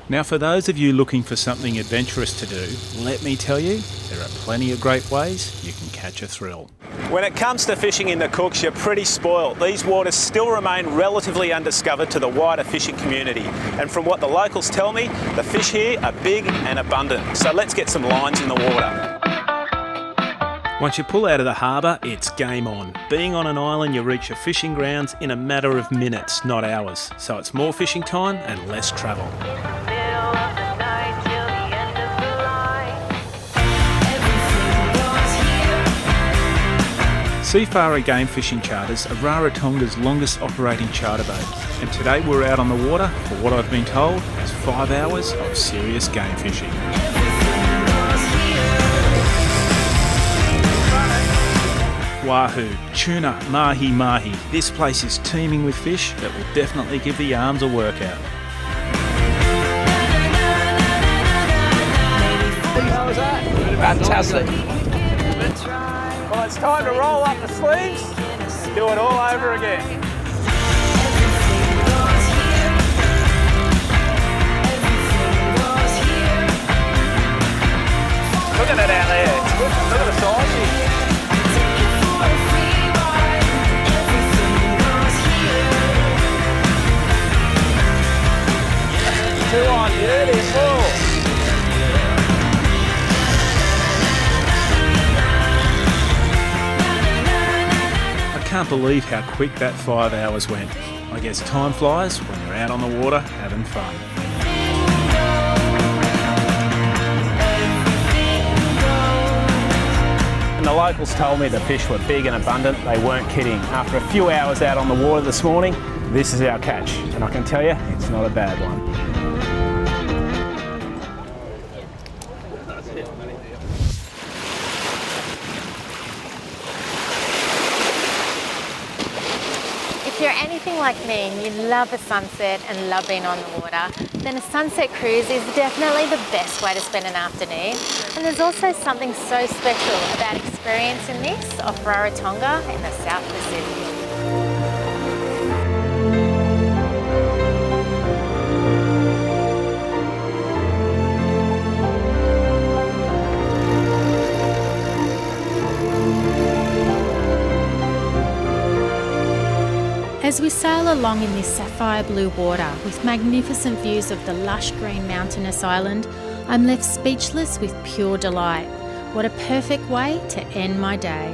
Now, for those of you looking for something adventurous to do, let me tell you, there are plenty of great ways you can catch a thrill. When it comes to fishing in the Cooks, you're pretty spoilt. These waters still remain relatively undiscovered to the wider fishing community. And from what the locals tell me, the fish here are big and abundant. So let's get some lines in the water. Once you pull out of the harbour, it's game on. Being on an island, you reach your fishing grounds in a matter of minutes, not hours. So it's more fishing time and less travel. Seafarer Game Fishing Charters are Rarotonga's longest operating charter boat, and today we're out on the water for what I've been told is 5 hours of serious game fishing. Wahoo, tuna, mahi. This place is teeming with fish that will definitely give the arms a workout. How was that? Fantastic. Well, it's time to roll up the sleeves and do it all over again. Look at it out there. Look at the size here. Two on, beautiful. I can't believe how quick that 5 hours went. I guess time flies when you're out on the water having fun. And the locals told me the fish were big and abundant. They weren't kidding. After a few hours out on the water this morning, this is our catch. And I can tell you, it's not a bad one. If you're anything like me and you love a sunset and love being on the water, then a sunset cruise is definitely the best way to spend an afternoon. And there's also something so special about experiencing this off Rarotonga in the South Pacific. As we sail along in this sapphire blue water with magnificent views of the lush green mountainous island, I'm left speechless with pure delight. What a perfect way to end my day.